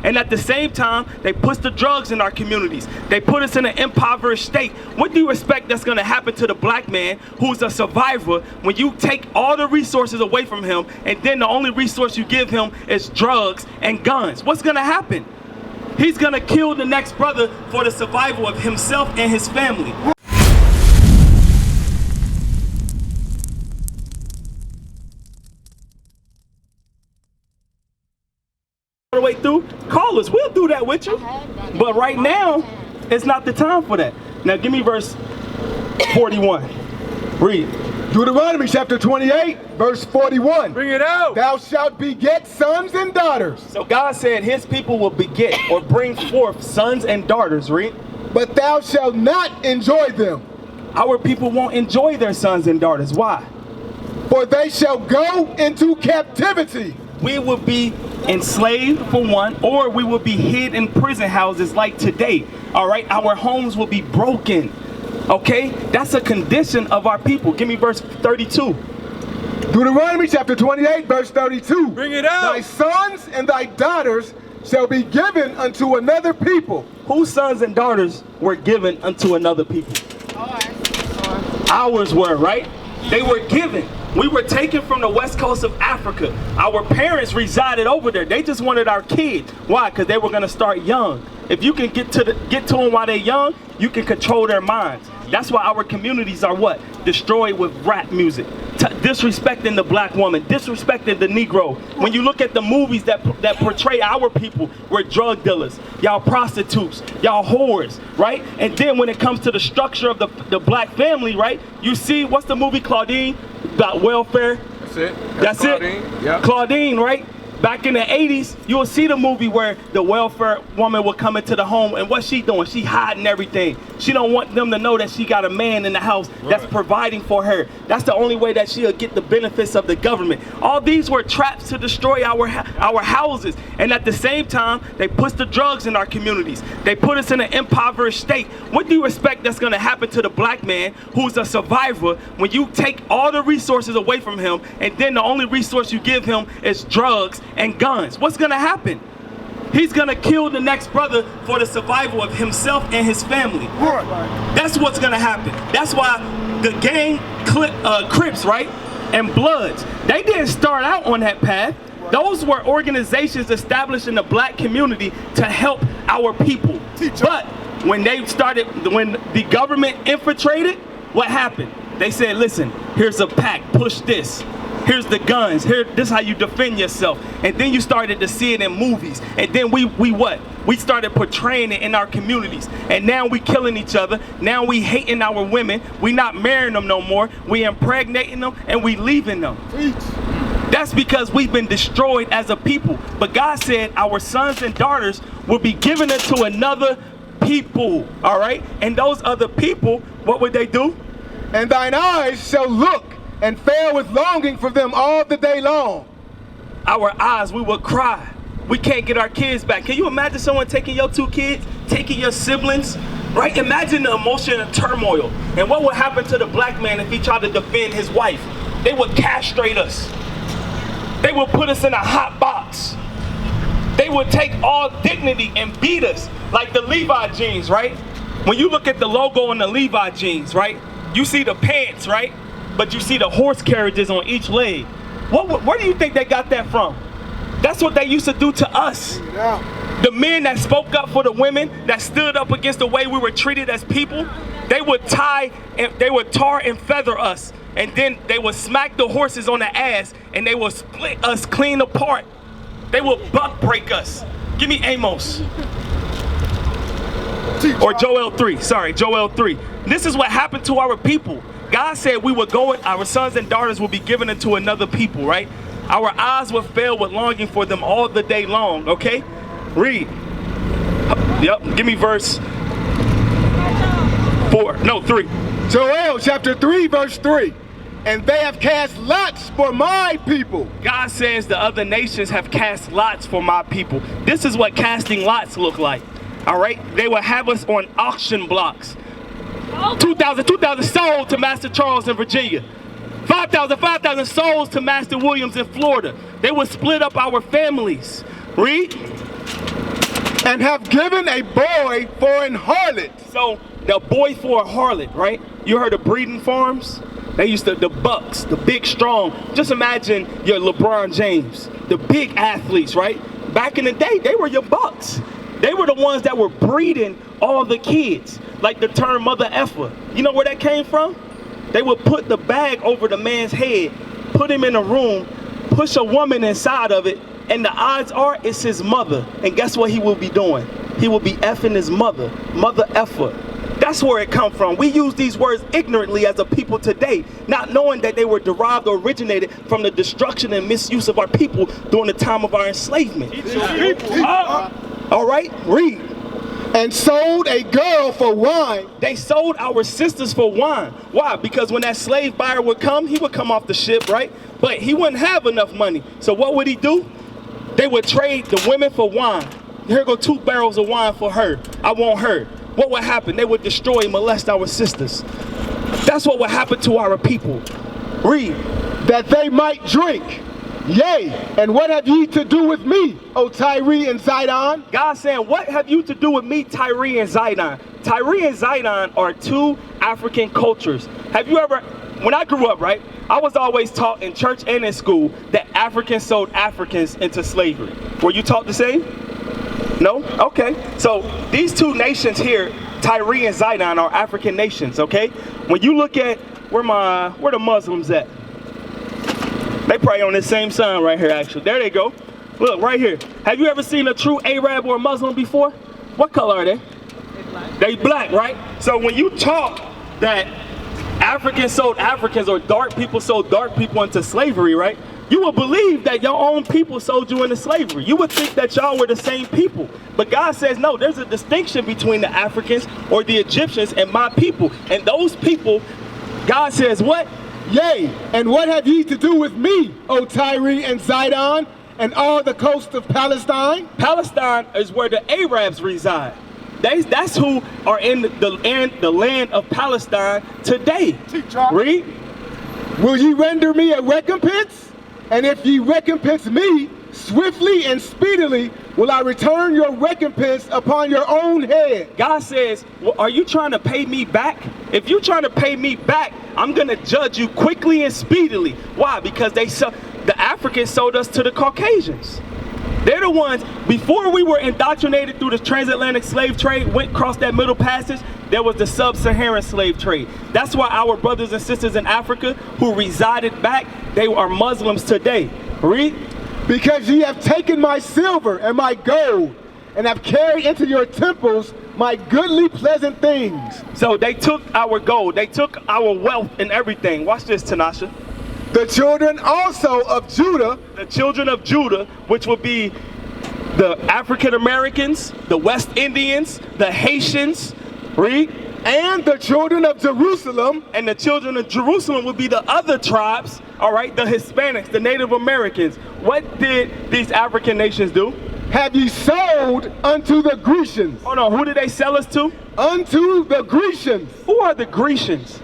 And at the same time, they push the drugs in our communities. They put us in an impoverished state. What do you expect that's going to happen to the black man who's a survivor when you take all the resources away from him and then the only resource you give him is drugs and guns? What's going to happen? He's going to kill the next brother for the survival of himself and his family. All the way through, call us. We'll do that with you. But right now, it's not the time for that. Now give me verse 41. Read. Deuteronomy chapter 28, verse 41. Bring it out. Thou shalt beget sons and daughters. So God said his people will beget or bring forth sons and daughters. Read. But thou shalt not enjoy them. Our people won't enjoy their sons and daughters. Why? For they shall go into captivity. We will be enslaved for one, or we will be hid in prison houses like today. All right, our homes will be broken. Okay, that's a condition of our people. Give me verse 32. Deuteronomy chapter 28, verse 32. Bring it out. Thy sons and thy daughters shall be given unto another people. Whose sons and daughters were given unto another people? Ours were, right? They were given. We were taken from the west coast of Africa. Our parents resided over there. They just wanted our kids. Why? Because they were going to start young. If you can get to them while they're young, you can control their minds. That's why our communities are what? Destroyed with rap music. Disrespecting the black woman, disrespecting the Negro. When you look at the movies that portray our people, we're drug dealers, y'all prostitutes, y'all whores, right? And then when it comes to the structure of the black family, right? You see, what's the movie Claudine? About welfare. That's it. That's Claudine. it. Yep. Claudine, right? Back in the 80s, you will see the movie where the welfare woman will come into the home, and what's she doing? She hiding everything. She don't want them to know that she got a man in the house that's providing for her. That's the only way that she'll get the benefits of the government. All these were traps to destroy our houses. And at the same time, they push the drugs in our communities. They put us in an impoverished state. What do you expect that's going to happen to the black man who's a survivor when you take all the resources away from him and then the only resource you give him is drugs and guns? What's going to happen? He's going to kill the next brother for the survival of himself and his family. That's what's going to happen. That's why the gang Crips, right, and Bloods, they didn't start out on that path. Those were organizations established in the black community to help our people. But when the government infiltrated, what happened? They said, listen, here's a pack, push this. Here's the guns. This is how you defend yourself. And then you started to see it in movies. And then we what? We started portraying it in our communities. And now we killing each other. Now we hating our women. We not marrying them no more. We impregnating them and we leaving them. That's because we've been destroyed as a people. But God said our sons and daughters will be given to another people. All right? And those other people, what would they do? And thine eyes shall look and fail with longing for them all the day long. Our eyes, we will cry. We can't get our kids back. Can you imagine someone taking your 2 kids, taking your siblings, right? Imagine the emotion and turmoil. And what would happen to the black man if he tried to defend his wife? They would castrate us. They would put us in a hot box. They would take all dignity and beat us, like the Levi jeans, right? When you look at the logo on the Levi jeans, right? You see the pants, right? But you see the horse carriages on each leg. Where do you think they got that from? That's what they used to do to us. The men that spoke up for the women, that stood up against the way we were treated as people, they would tar and feather us. And then they would smack the horses on the ass and they would split us clean apart. They would buck break us. Give me Amos. Or Joel 3, sorry, Joel 3. This is what happened to our people. God said we would go, our sons and daughters will be given into another people, right? Our eyes will fail with longing for them all the day long, okay? Read. Yep, give me verse 3. Joel chapter 3, verse 3. And they have cast lots for my people. God says the other nations have cast lots for my people. This is what casting lots look like, all right? They will have us on auction blocks. 2,000 sold to Master Charles in Virginia. 5,000 souls to Master Williams in Florida. They would split up our families. Read. and have given a boy for an harlot. So the boy for a harlot, right? You heard of breeding farms? They used to, the bucks, the big strong. Just imagine your LeBron James, the big athletes, right? Back in the day, they were your bucks. They were the ones that were breeding all the kids. Like the term mother effer. You know where that came from? They would put the bag over the man's head, put him in a room, push a woman inside of it, and the odds are it's his mother. And guess what he will be doing? He will be effing his mother, mother effer. That's where it come from. We use these words ignorantly as a people today, not knowing that they were derived or originated from the destruction and misuse of our people during the time of our enslavement. All right, read. And sold a girl for wine. They sold our sisters for wine. Why? Because when that slave buyer would come, he would come off the ship, right? But he wouldn't have enough money. So what would he do? They would trade the women for wine. Here go 2 barrels of wine for her. I want her. What would happen? They would destroy and molest our sisters. That's what would happen to our people. Read. That they might drink. Yea, and what have ye to do with me, O Tyre and Zidon? God saying, what have you to do with me, Tyre and Zidon? Tyre and Zidon are 2 African cultures. Have you ever, when I grew up, right, I was always taught in church and in school that Africans sold Africans into slavery. Were you taught the same? No? Okay. So these 2 nations here, Tyre and Zidon, are African nations, okay? When you look at, where the Muslims at? They probably on this same sign right here, actually. There they go. Look, right here. Have you ever seen a true Arab or a Muslim before? What color are they? They black. They black, right? So when you talk that Africans sold Africans or dark people sold dark people into slavery, right? You would believe that your own people sold you into slavery. You would think that y'all were the same people. But God says, no, there's a distinction between the Africans or the Egyptians and my people. And those people, God says, what? Yea, and what have ye to do with me, O Tyre and Zidon, and all the coast of Palestine? Palestine is where the Arabs reside. That's who are in the land of Palestine today. Read. Will ye render me a recompense? And if ye recompense me, swiftly and speedily will I return your recompense upon your own head. God says, well, are you trying to pay me back? If you're trying to pay me back, I'm going to judge you quickly and speedily. Why? Because the Africans sold us to the Caucasians. They're the ones, before we were indoctrinated through the transatlantic slave trade, went across that middle passage, there was the sub-Saharan slave trade. That's why our brothers and sisters in Africa who resided back, they are Muslims today. Read. Because ye have taken my silver and my gold, and have carried into your temples my goodly pleasant things. So they took our gold, they took our wealth and everything. Watch this, Tanasha. The children also of Judah. The children of Judah, which would be the African Americans, the West Indians, the Haitians. Read. And the children of Jerusalem. And the children of Jerusalem would be the other tribes, all right, the Hispanics, the Native Americans. What did these African nations do? Have ye sold unto the Grecians. Hold on, who did they sell us to? Unto the Grecians. Who are the Grecians?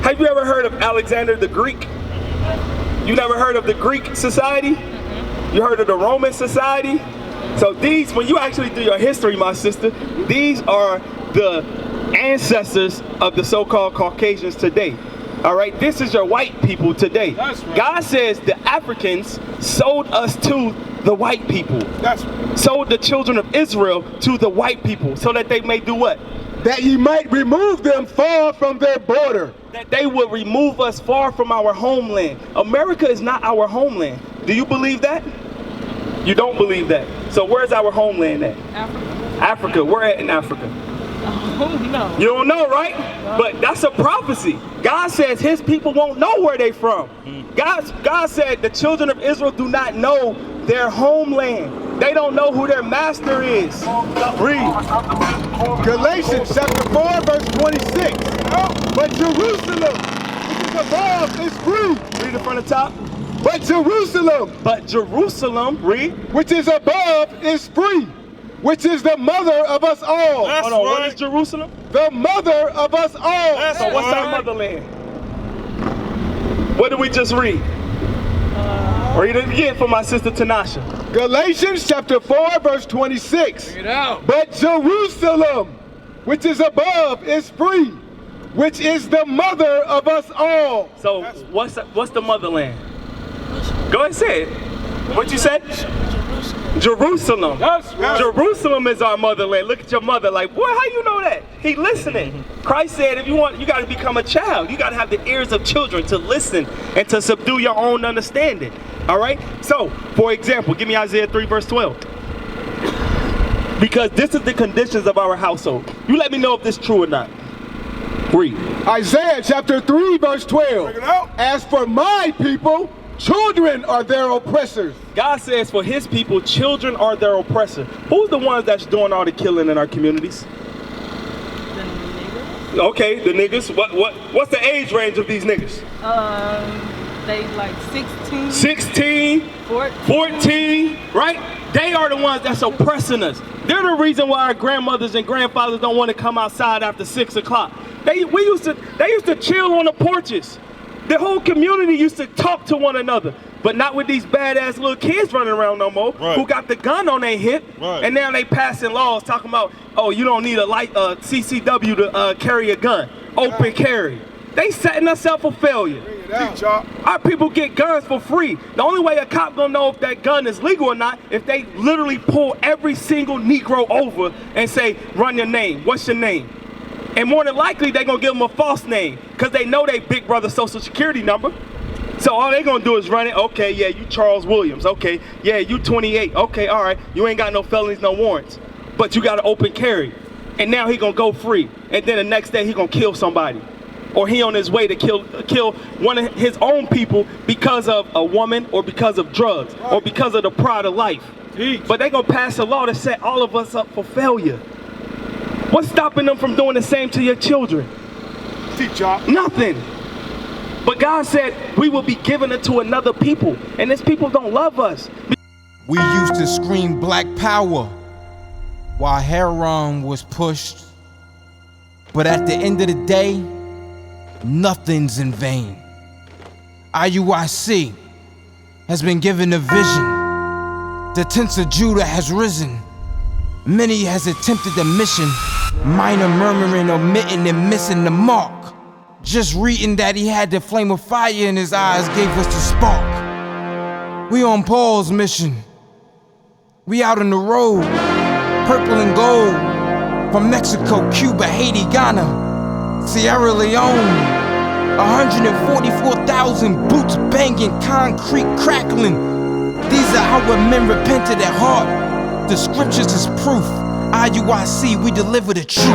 Have you ever heard of Alexander the Greek? You never heard of the Greek society? You heard of the Roman society? So these, when you actually do your history, my sister, these are the ancestors of the so-called Caucasians today. All right, this is your white people today. That's right. God says the Africans sold us to the white people. That's right. Sold the children of Israel to the white people so that they may do what? That ye might remove them far from their border. That they will remove us far from our homeland. America is not our homeland. Do you believe that? You don't believe that. So where's our homeland at? Africa. Africa. Where at in Africa? Oh, no. You don't know, right? No. But that's a prophecy. God says his people won't know where they from. God said the children of Israel do not know their homeland. They don't know who their master is. Read. Galatians chapter 4 verse 26. But Jerusalem, which is above, is free. Read it from the top. But Jerusalem, read. Which is above is free, which is the mother of us all. Hold on, what is Jerusalem? The mother of us all. So what's our motherland? What did we just read? Read it again for my sister Tanasha. Galatians chapter 4, verse 26. Bring it out. But Jerusalem, which is above, is free, which is the mother of us all. So what's the motherland? Go ahead and say it. What you said? Jerusalem. Yes. Jerusalem is our motherland. Look at your mother like, boy, how you know that? He listening. Christ said if you want, you got to become a child. You got to have the ears of children to listen and to subdue your own understanding. All right? So, for example, give me Isaiah 3 verse 12. Because this is the conditions of our household. You let me know if this is true or not. Read. Isaiah chapter 3, verse 12. Bring it out. As for my people, children are their oppressors. God says for his people, children are their oppressor. Who's the ones that's doing all the killing in our communities? The niggas. Okay, the niggas. What's the age range of these niggas? They like 16. 16, 14, right? They are the ones that's oppressing us. They're the reason why our grandmothers and grandfathers don't want to come outside after 6 o'clock. They used to chill on the porches. The whole community used to talk to one another, but not with these badass little kids running around no more, Right. who got the gun on their hip, Right. and now they passing laws talking about, oh, you don't need a CCW to carry a gun, open carry. They setting us up for failure. Teach y'all. Our people get guns for free. The only way a cop gonna know if that gun is legal or not, if they literally pull every single Negro over and say, run your name, what's your name? And more than likely, they're gonna give them a false name because they know they big brother social security number. So all they gonna do is run it. Okay, yeah, you Charles Williams. Okay, yeah, you 28. Okay, all right, you ain't got no felonies, no warrants, but you got an open carry. And now he gonna go free. And then the next day he gonna kill somebody. Or he on his way to kill one of his own people because of a woman or because of drugs or because of the pride of life. But they gonna pass a law to set all of us up for failure. What's stopping them from doing the same to your children? Teach y'all. Nothing. But God said we will be given it to another people, and this people don't love us. We used to scream black power while heroin was pushed. But at the end of the day, nothing's in vain. IUIC has been given a vision. The tents of Judah has risen. Many has attempted the mission, minor murmuring, omitting and missing the mark. Just reading that he had the flame of fire in his eyes gave us the spark. We on Paul's mission. We out on the road, purple and gold, from Mexico, Cuba, Haiti, Ghana, Sierra Leone. 144,000 boots banging, concrete crackling. These are how men repented at heart. The scriptures is proof. IUIC, we deliver the truth.